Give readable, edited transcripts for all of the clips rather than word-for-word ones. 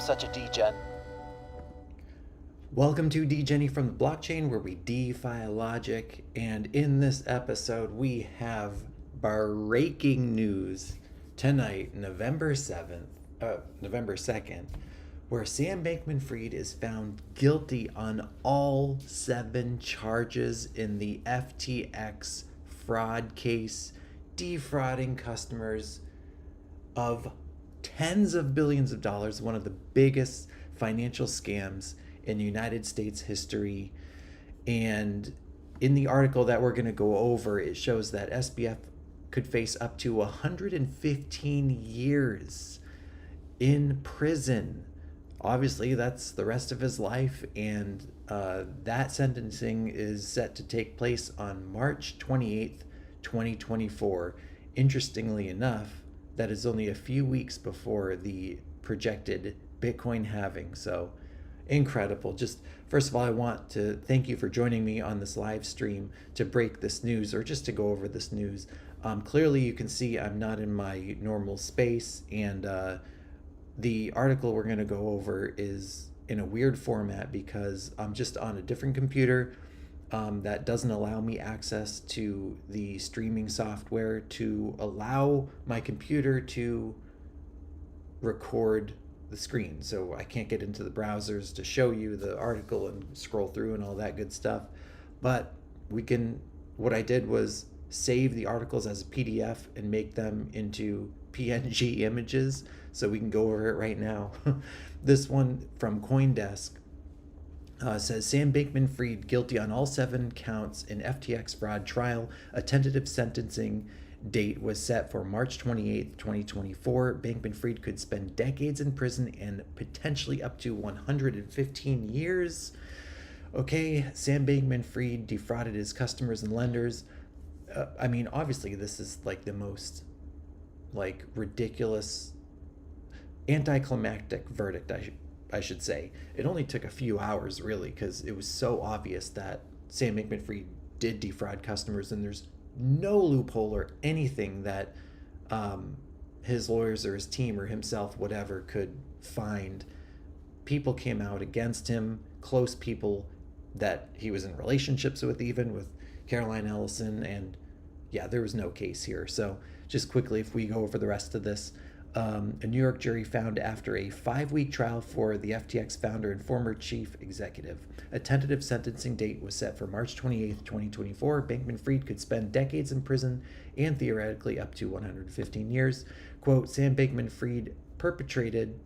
such a degen. Welcome to DGenny from the Blockchain, where we DeFi logic. And in this episode, we have breaking news tonight, November 2nd, where Sam Bankman-Fried is found guilty on all 7 charges in the FTX fraud case, defrauding customers of tens of billions of dollars, one of the biggest financial scams in United States history. And in the article that we're going to go over, it shows that SBF could face up to 115 years in prison. Obviously, that's the rest of his life, and that sentencing is set to take place on March 28th, 2024. Interestingly enough, that is only a few weeks before the projected Bitcoin halving. So incredible. Just first of all, I want to thank you for joining me on this live stream to break this news, or just to go over this news. Clearly you can see I'm not in my normal space, and the article we're going to go over is in a weird format because I'm just on a different computer that doesn't allow me access to the streaming software to allow my computer to record the screen. So I can't get into the browsers to show you the article and scroll through and all that good stuff. But what I did was save the articles as a PDF and make them into PNG images, so we can go over it right now. This one from CoinDesk says Sam Bankman-Fried guilty on all 7 counts in FTX fraud trial. A tentative sentencing date was set for March 28th, 2024. Bankman-Fried could spend decades in prison and potentially up to 115 years. Okay, Sam Bankman-Fried defrauded his customers and lenders. I mean, obviously, this is like the most ridiculous, anticlimactic verdict, I should say. It only took a few hours, really, because it was so obvious that Sam Bankman-Fried did defraud customers, and there's no loophole or anything that his lawyers or his team or himself, whatever, could find. People came out against him, close people that he was in relationships with, even with Caroline Ellison, and yeah, there was no case here. So just quickly, if we go over the rest of this, a New York jury found after a 5-week trial for the FTX founder and former chief executive. A tentative sentencing date was set for March 28th, 2024. Bankman-Fried could spend decades in prison and theoretically up to 115 years. Quote, Sam Bankman-Fried perpetrated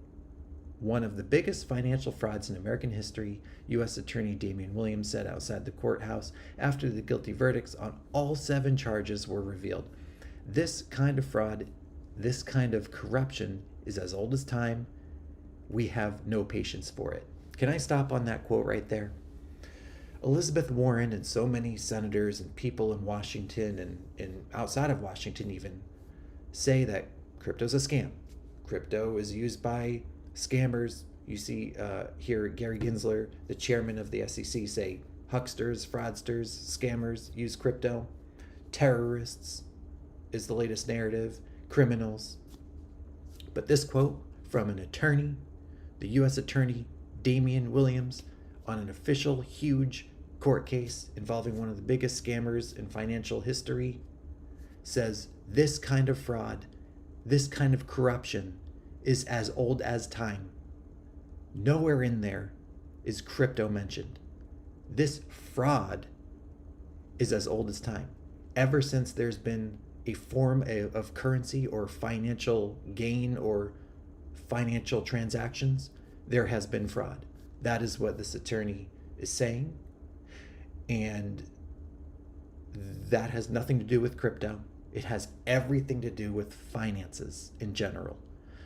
one of the biggest financial frauds in American history, U.S. Attorney Damian Williams said outside the courthouse after the guilty verdicts on all 7 charges were revealed. This kind of fraud, this kind of corruption is as old as time. We have no patience for it. Can I stop on that quote right there? Elizabeth Warren and so many senators and people in Washington and outside of Washington even say that crypto's a scam. Crypto is used by scammers. You see here Gary Gensler, the chairman of the SEC, say hucksters, fraudsters, scammers use crypto. Terrorists is the latest narrative. Criminals. But this quote from an attorney, the U.S. Attorney Damian Williams, on an official huge court case involving one of the biggest scammers in financial history, says this kind of fraud, this kind of corruption is as old as time. Nowhere in there is crypto mentioned. This fraud is as old as time. Ever since there's been a form of currency or financial gain or financial transactions, there has been fraud. That is what this attorney is saying. And that has nothing to do with crypto. It has everything to do with finances in general.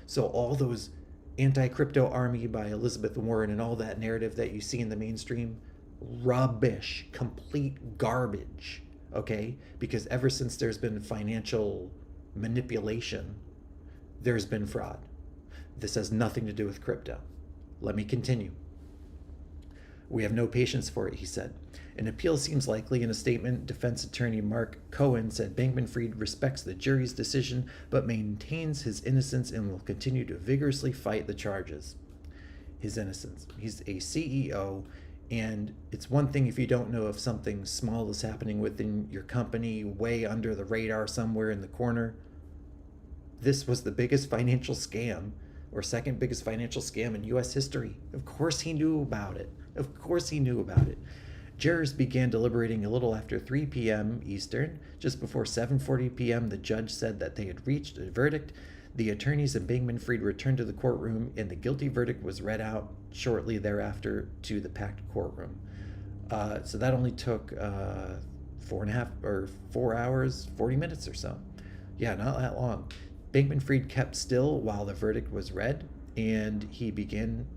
So all those anti-crypto army by Elizabeth Warren and all that narrative that you see in the mainstream, rubbish, complete garbage, okay? Because ever since there's been financial manipulation, there's been fraud. This has nothing to do with crypto. Let me continue. We have no patience for it, he said. An appeal seems likely. In a statement, defense attorney Mark Cohen said Bankman-Fried respects the jury's decision but maintains his innocence and will continue to vigorously fight the charges. his innocence. He's a CEO, and it's one thing if you don't know if something small is happening within your company, way under the radar somewhere in the corner. This was the biggest financial scam, or second biggest financial scam in US history. Of course he knew about it. Of course he knew about it. Jurors began deliberating a little after 3 p.m. Eastern. Just before 7:40 p.m., the judge said that they had reached a verdict. The attorneys and Bankman-Fried returned to the courtroom, and the guilty verdict was read out shortly thereafter to the packed courtroom. So that only took 4 hours, 40 minutes or so. Yeah, not that long. Bankman-Fried kept still while the verdict was read, and he'd been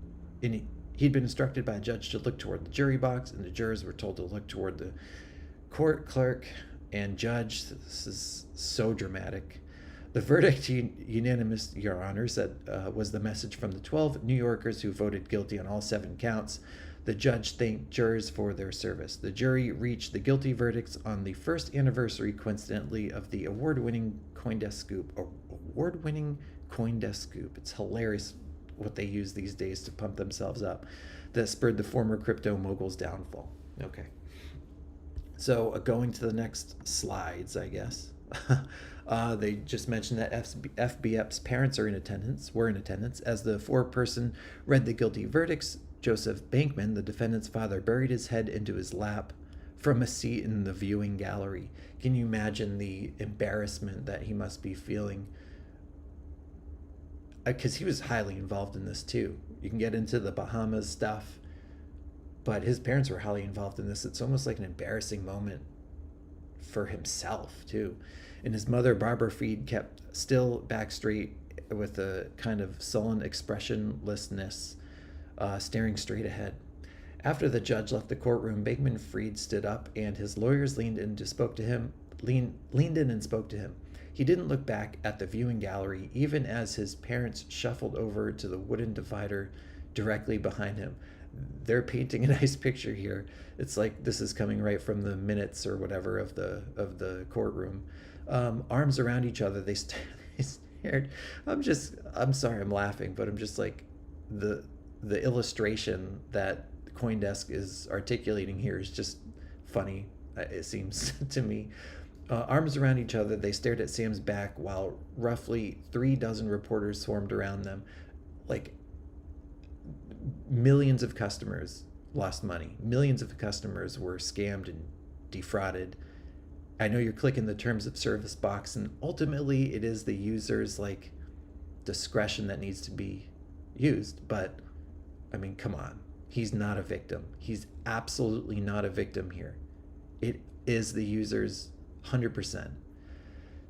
instructed by a judge to look toward the jury box, and the jurors were told to look toward the court clerk and judge. This is so dramatic. The verdict, unanimous, Your Honor, said was the message from the 12 New Yorkers who voted guilty on all 7 counts. The judge thanked jurors for their service. The jury reached the guilty verdicts on the first anniversary, coincidentally, of the award-winning CoinDesk scoop. It's hilarious what they use these days to pump themselves up. That spurred the former crypto mogul's downfall. Okay. So going to the next slides, I guess. They just mentioned that FBF's parents were in attendance. As the foreperson read the guilty verdicts, Joseph Bankman, the defendant's father, buried his head into his lap from a seat in the viewing gallery. Can you imagine the embarrassment that he must be feeling? Because he was highly involved in this too. You can get into the Bahamas stuff, but his parents were highly involved in this. It's almost like an embarrassing moment for himself too. And his mother, Barbara Fried, kept still back straight with a kind of sullen expressionlessness, staring straight ahead. After the judge left the courtroom, Bankman-Fried stood up, and his lawyers leaned in and spoke to him. He didn't look back at the viewing gallery, even as his parents shuffled over to the wooden divider directly behind him. They're painting a nice picture here. It's like this is coming right from the minutes or whatever of the courtroom. Arms around each other, they stared. I'm sorry, I'm laughing, but I'm just like the illustration that CoinDesk is articulating here is just funny. It seems to me. Arms around each other, they stared at Sam's back while roughly 36 reporters swarmed around them. Like, millions of customers lost money. Millions of customers were scammed and defrauded. I know you're clicking the terms of service box, and ultimately it is the user's like discretion that needs to be used. But I mean, come on. He's not a victim. He's absolutely not a victim here. It is the user's 100%.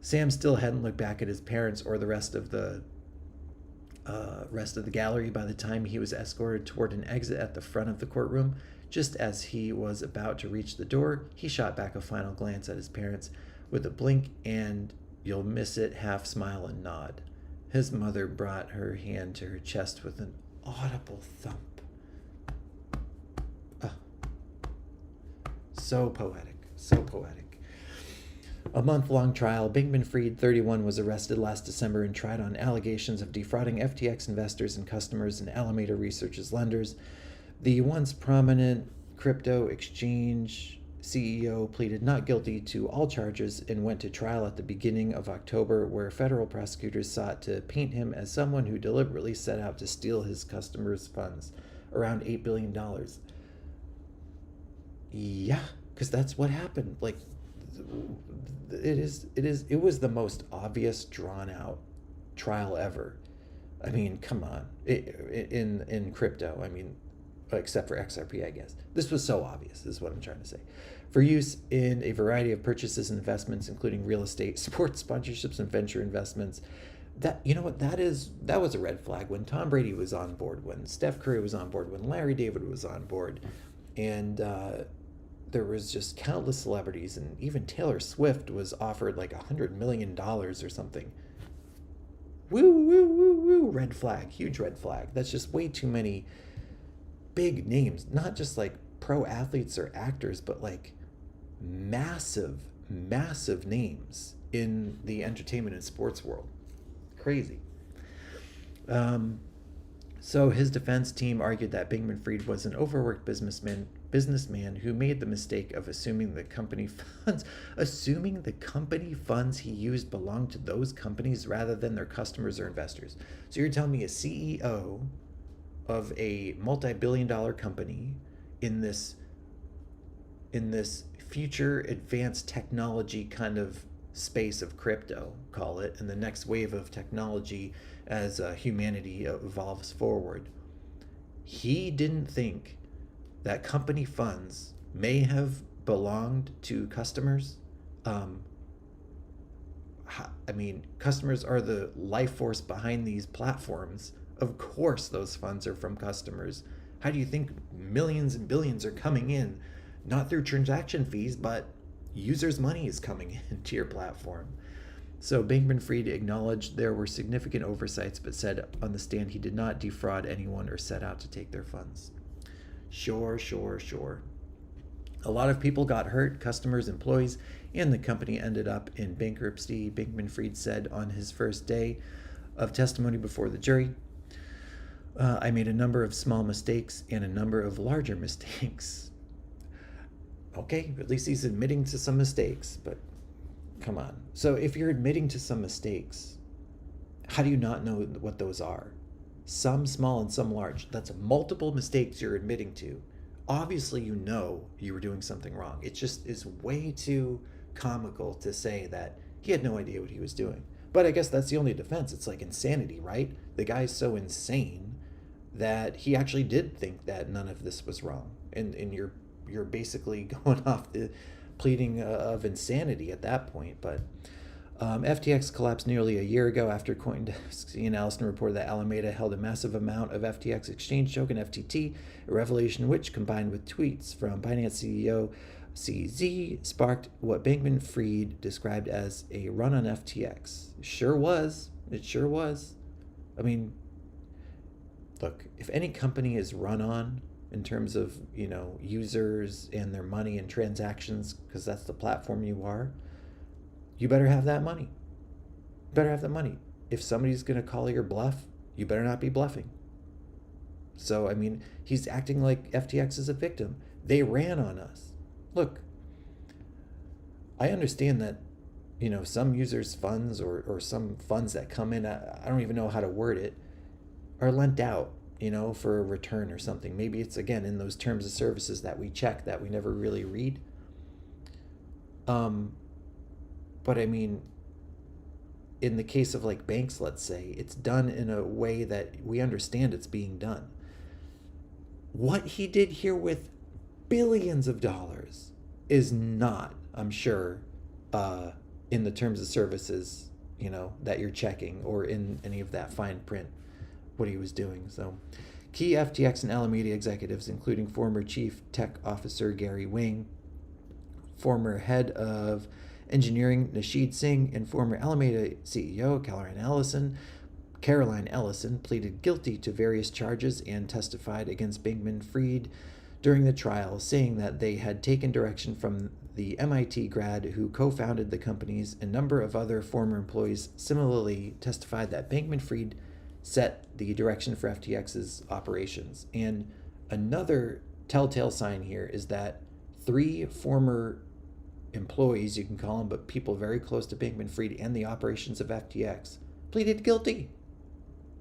Sam still hadn't looked back at his parents or the rest of the gallery by the time he was escorted toward an exit at the front of the courtroom. Just as he was about to reach the door, he shot back a final glance at his parents with a blink and you'll miss it half smile and nod. His mother brought her hand to her chest with an audible thump. So poetic, so poetic. A month-long trial, Bankman-Fried, 31, was arrested last December and tried on allegations of defrauding FTX investors and customers and Alameda Research's lenders. The once prominent crypto exchange CEO pleaded not guilty to all charges and went to trial at the beginning of October, where federal prosecutors sought to paint him as someone who deliberately set out to steal his customers' funds, around $8 billion. Yeah, because that's what happened. Like, it was the most obvious, drawn out trial ever. I mean, come on. In crypto, I mean, except for XRP, I guess. This was so obvious, is what I'm trying to say. For use in a variety of purchases and investments, including real estate, sports sponsorships, and venture investments. That, you know what, that was a red flag when Tom Brady was on board, when Steph Curry was on board, when Larry David was on board, and there was just countless celebrities, and even Taylor Swift was offered like $100 million or something. Woo, woo, woo, woo, red flag, huge red flag. That's just way too many big names, not just like pro athletes or actors, but like massive names in the entertainment and sports world. Crazy. So his defense team argued that Bankman-Fried was an overworked businessman who made the mistake of assuming the company funds he used belonged to those companies rather than their customers or investors. So you're telling me a CEO of a multi-billion-dollar company in this future advanced technology kind of space of crypto, call it, and the next wave of technology as humanity evolves forward. He didn't think that company funds may have belonged to customers. Um, I mean, customers are the life force behind these platforms. Of course, those funds are from customers. How do you think millions and billions are coming in? Not through transaction fees, but users' money is coming into your platform. So Bankman-Fried acknowledged there were significant oversights, but said on the stand he did not defraud anyone or set out to take their funds. Sure, sure, sure. A lot of people got hurt, customers, employees, and the company ended up in bankruptcy, Bankman-Fried said on his first day of testimony before the jury. I made a number of small mistakes and a number of larger mistakes. Okay, at least he's admitting to some mistakes, but come on. So if you're admitting to some mistakes, how do you not know what those are? Some small and some large. That's multiple mistakes you're admitting to. Obviously, you know you were doing something wrong. It just is way too comical to say that he had no idea what he was doing. But I guess that's the only defense. It's like insanity, right? The guy's so insane that he actually did think that none of this was wrong. And you're basically going off the pleading of insanity at that point. But FTX collapsed nearly a year ago after CoinDesk and Allison reported that Alameda held a massive amount of FTX exchange token FTT, a revelation which, combined with tweets from Binance CEO CZ, sparked what Bankman-Fried described as a run on FTX. Sure was. It sure was. I mean, look, if any company is run on in terms of, users and their money and transactions, because that's the platform you are, you better have that money. Better have the money. If somebody's going to call your bluff, you better not be bluffing. So, I mean, he's acting like FTX is a victim. They ran on us. Look, I understand that, some users' funds or some funds that come in, I don't even know how to word it, are lent out, for a return or something. Maybe it's, again, in those terms of services that we check that we never really read. But I mean, in the case of like banks, let's say, it's done in a way that we understand it's being done. What he did here with billions of dollars is not, I'm sure, in the terms of services, that you're checking or in any of that fine print, what he was doing. So key FTX and Alameda executives, including former chief tech officer Gary Wang, former head of engineering Nasheed Singh, and former Alameda CEO Caroline Ellison pleaded guilty to various charges and testified against Bankman-Fried during the trial, saying that they had taken direction from the MIT grad who co-founded the companies. A number of other former employees similarly testified that Bankman-Fried set the direction for FTX's operations. And another telltale sign here is that 3 former employees, you can call them, but people very close to Bankman-Fried and the operations of FTX, pleaded guilty.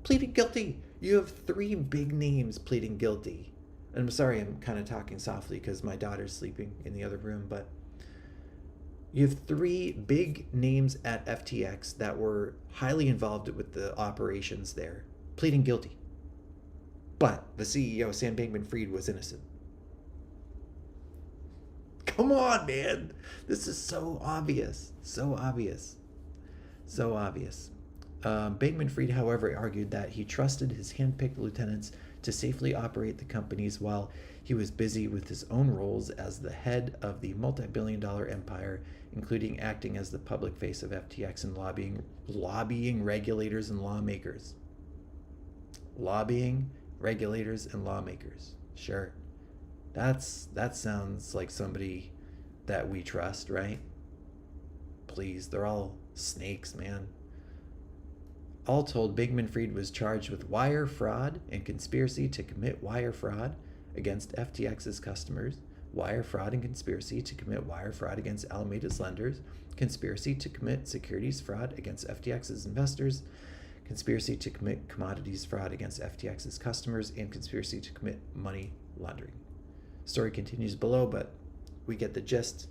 Pleaded guilty. You have 3 big names pleading guilty. And I'm sorry, I'm kind of talking softly because my daughter's sleeping in the other room, but you have 3 big names at FTX that were highly involved with the operations there, pleading guilty. But the CEO, Sam Bankman-Fried, was innocent. Come on, man. This is so obvious. So obvious. So obvious. Bankman-Fried, however, argued that he trusted his handpicked lieutenants to safely operate the companies while he was busy with his own roles as the head of the multi-billion-dollar empire, including acting as the public face of FTX and lobbying regulators and lawmakers. Lobbying regulators and lawmakers. Sure. That sounds like somebody that we trust, right? Please, they're all snakes, man. All told, Bankman-Fried was charged with wire fraud and conspiracy to commit wire fraud against FTX's customers, wire fraud and conspiracy to commit wire fraud against Alameda's lenders, conspiracy to commit securities fraud against FTX's investors, conspiracy to commit commodities fraud against FTX's customers, and conspiracy to commit money laundering. Story continues below, but we get the gist.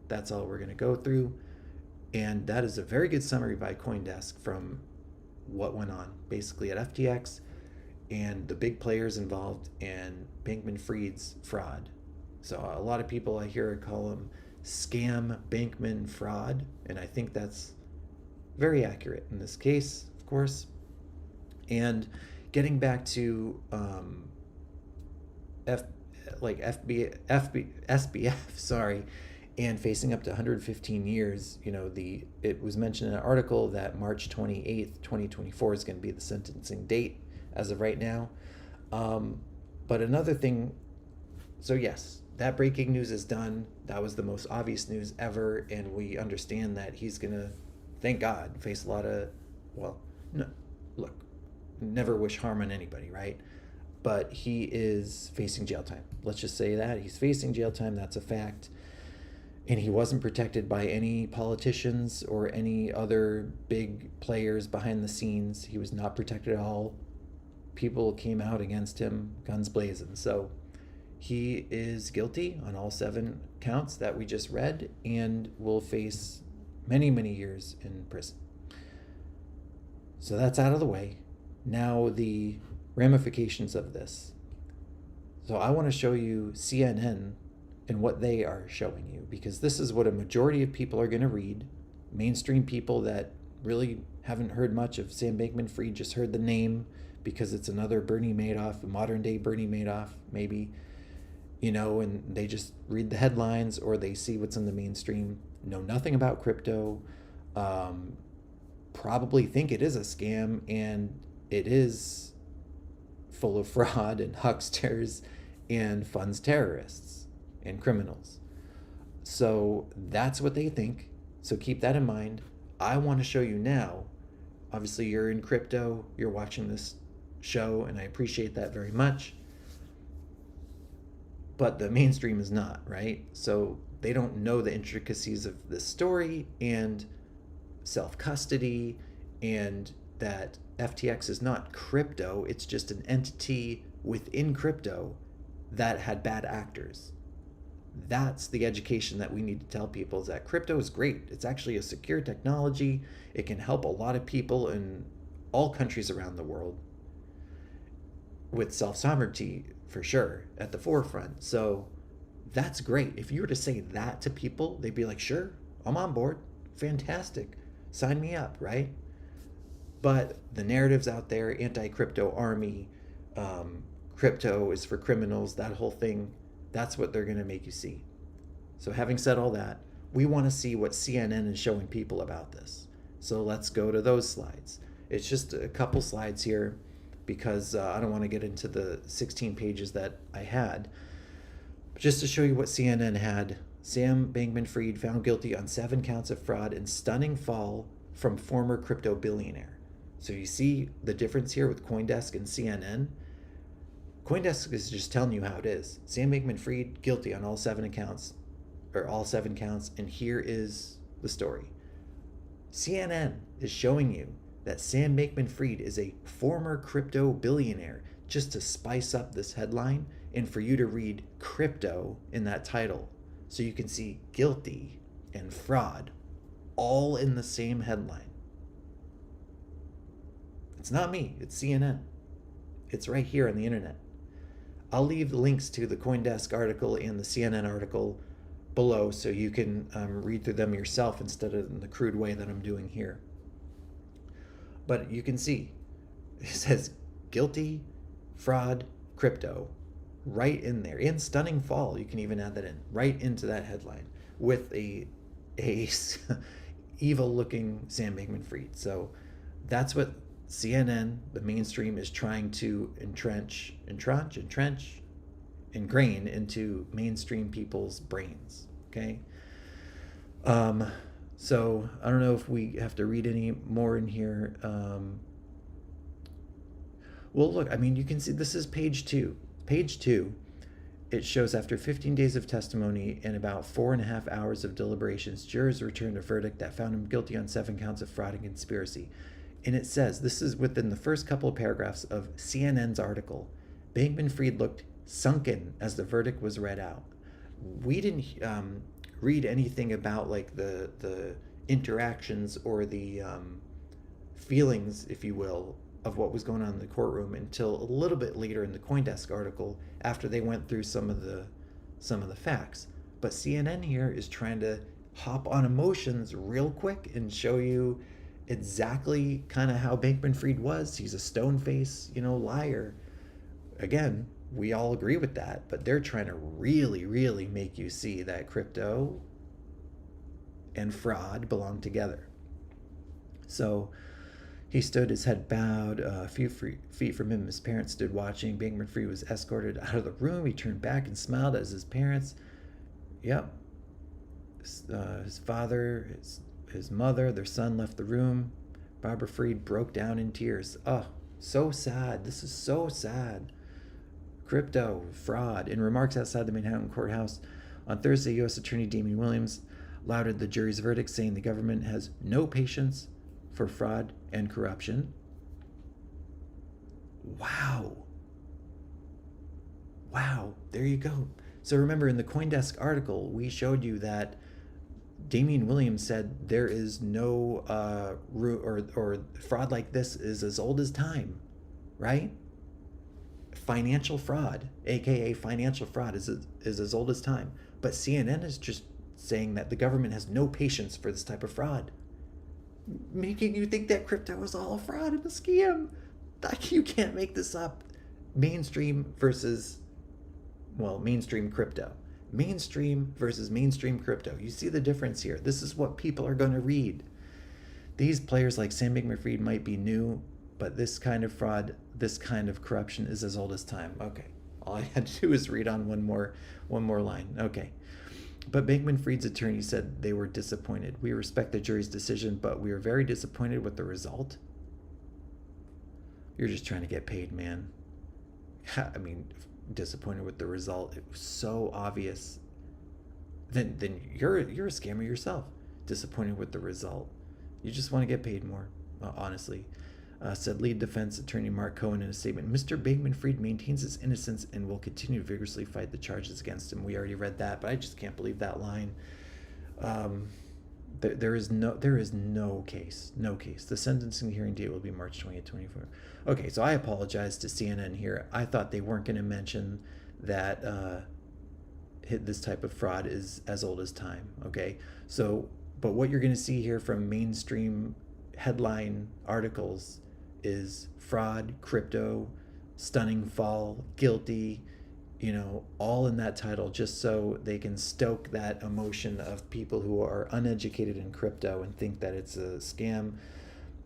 That's all we're going to go through. And that is a very good summary by CoinDesk from what went on basically at FTX and the big players involved in Bankman-Fried's fraud. So a lot of people I hear call him Scam Bankman-Fried, and I think that's very accurate in this case, of course. And getting back to SBF, sorry, and facing up to 115 years, it was mentioned in an article that March 28th, 2024 is going to be the sentencing date as of right now. But another thing, so yes, that breaking news is done. That was the most obvious news ever, and we understand that he's going to, thank God, face a lot of, look, never wish harm on anybody, right? But he is facing jail time. Let's just say that. He's facing jail time, that's a fact. And he wasn't protected by any politicians or any other big players behind the scenes. He was not protected at all. People came out against him, guns blazing. So he is guilty on all 7 counts that we just read and will face many, many years in prison. So that's out of the way. Now the ramifications of this. So I want to show you CNN and what they are showing you, because this is what a majority of people are going to read. Mainstream people that really haven't heard much of Sam Bankman-Fried, just heard the name because it's another Bernie Madoff, a modern day Bernie Madoff, maybe, and they just read the headlines or they see what's in the mainstream, know nothing about crypto, probably think it is a scam, and it is full of fraud and hucksters and funds terrorists and criminals. So that's what they think. So keep that in mind. I want to show you now, obviously you're in crypto, you're watching this show, and I appreciate that very much. But the mainstream is not, right? So they don't know the intricacies of this story and self-custody, and that FTX is not crypto, it's just an entity within crypto that had bad actors. That's the education that we need to tell people, is that crypto is great. It's actually a secure technology. It can help a lot of people in all countries around the world with self-sovereignty, for sure, at the forefront. So that's great. If you were to say that to people, they'd be like, sure, I'm on board. Fantastic. Sign me up, right? But the narratives out there, anti-crypto army, crypto is for criminals, that whole thing, that's what they're going to make you see. So having said all that, we want to see what CNN is showing people about this. So let's go to those slides. It's just a couple slides here because I don't want to get into the 16 pages that I had. But just to show you what CNN had, Sam Bankman-Fried found guilty on 7 counts of fraud and stunning fall from former crypto billionaire. So you see the difference here with CoinDesk and CNN. CoinDesk is just telling you how it is. Sam Bankman-Fried guilty on all 7 counts, and here is the story. CNN is showing you that Sam Bankman-Fried is a former crypto billionaire, just to spice up this headline and for you to read crypto in that title, so you can see guilty and fraud all in the same headline. It's not me, it's CNN. It's right here on the internet. I'll leave the links to the CoinDesk article and the CNN article below so you can read through them yourself instead of in the crude way that I'm doing here. But you can see it says guilty, fraud, crypto right in there. In stunning fall, you can even add that in right into that headline with a evil looking Sam Bankman-Fried. So that's what CNN, the mainstream, is trying to ingrain into mainstream people's brains. Okay. So I don't know if we have to read any more in here. Well, look, I mean, you can see this is page two. Page two, it shows after 15 days of testimony and about 4.5 hours of deliberations, jurors returned a verdict that found him guilty on 7 counts of fraud and conspiracy. And it says, this is within the first couple of paragraphs of CNN's article, Bankman-Fried looked sunken as the verdict was read out. We didn't read anything about like the interactions or the feelings, if you will, of what was going on in the courtroom until a little bit later in the CoinDesk article after they went through some of the facts. But CNN here is trying to hop on emotions real quick and show you exactly kind of how Bankman-Fried was. He's a stone-faced, liar. Again, we all agree with that, but they're trying to really, really make you see that crypto and fraud belong together. So he stood, his head bowed, a few feet from him. His parents stood watching. Bankman-Fried was escorted out of the room. He turned back and smiled as his parents, his father, his mother, their son left the room. Barbara Fried broke down in tears. Oh, so sad. This is so sad. Crypto, fraud. In remarks outside the Manhattan courthouse on Thursday, U.S. Attorney Damian Williams lauded the jury's verdict, saying the government has no patience for fraud and corruption. Wow. There you go. So remember, in the CoinDesk article, we showed you that Damian Williams said there is no or fraud like this is as old as time, right? Financial fraud, aka financial fraud, is as old as time. But CNN is just saying that the government has no patience for this type of fraud, making you think that crypto is all a fraud and a scam. Like, you can't make this up. Mainstream crypto. Mainstream versus mainstream crypto. You see the difference here. This is what people are going to read. These players like Sam Bankman-Fried might be new, but this kind of fraud, this kind of corruption is as old as time. Okay. All I had to do is read on one more line. Okay. But Bankman-Fried's attorney said they were disappointed. We respect the jury's decision, but we are very disappointed with the result. You're just trying to get paid, man. I mean, disappointed with the result. It was so obvious. Then you're a scammer yourself. Disappointed with the result. You just want to get paid more, honestly. Said lead defense attorney Mark Cohen in a statement. Mr. Bankman-Fried maintains his innocence and will continue to vigorously fight the charges against him. We already read that, but I just can't believe that line. There is no case. The sentencing hearing date will be March 20th, 2024. Okay, so I apologize to CNN here. I thought they weren't going to mention that this type of fraud is as old as time. Okay, so but what you're going to see here from mainstream headline articles is fraud, crypto, stunning fall, guilty, all in that title, just so they can stoke that emotion of people who are uneducated in crypto and think that it's a scam,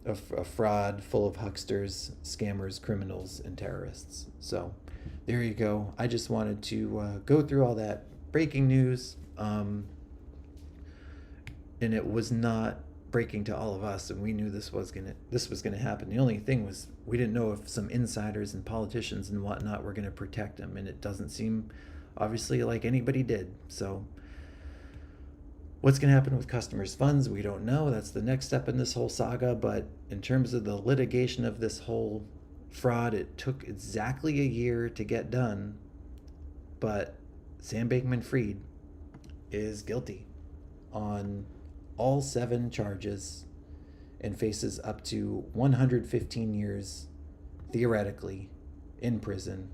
a fraud full of hucksters, scammers, criminals, and terrorists. So there you go. I just wanted to go through all that breaking news, and it was not breaking to all of us, and we knew this was gonna happen. The only thing was we didn't know if some insiders and politicians and whatnot were gonna protect him, and it doesn't seem obviously like anybody did. So what's gonna happen with customers' funds, we don't know. That's the next step in this whole saga. But in terms of the litigation of this whole fraud, it took exactly a year to get done. But Sam Bankman-Fried is guilty on all 7 charges and faces up to 115 years, theoretically, in prison.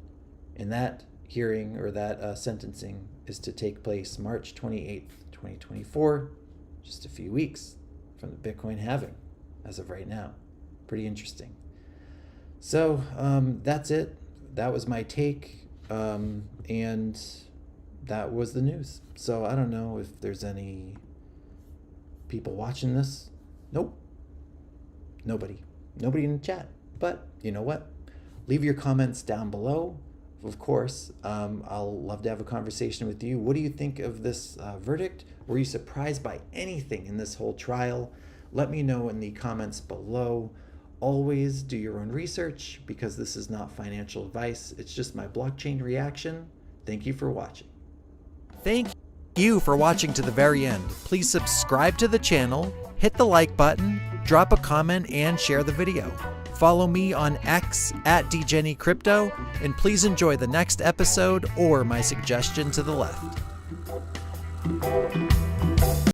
And that hearing, or that sentencing, is to take place March 28th, 2024, just a few weeks from the Bitcoin halving, as of right now. Pretty interesting. So that's it. That was my take, and that was the news. So I don't know if there's any people watching this. Nope. Nobody in the chat. But you know what? Leave your comments down below. Of course, I'll love to have a conversation with you. What do you think of this verdict? Were you surprised by anything in this whole trial? Let me know in the comments below. always do your own research because this is not financial advice. It's just my blockchain reaction. Thank you for watching. Thank you for watching to the very end. Please subscribe to the channel, hit the like button, drop a comment, and share the video. Follow me on X at DJennyCrypto, and please enjoy the next episode or my suggestion to the left.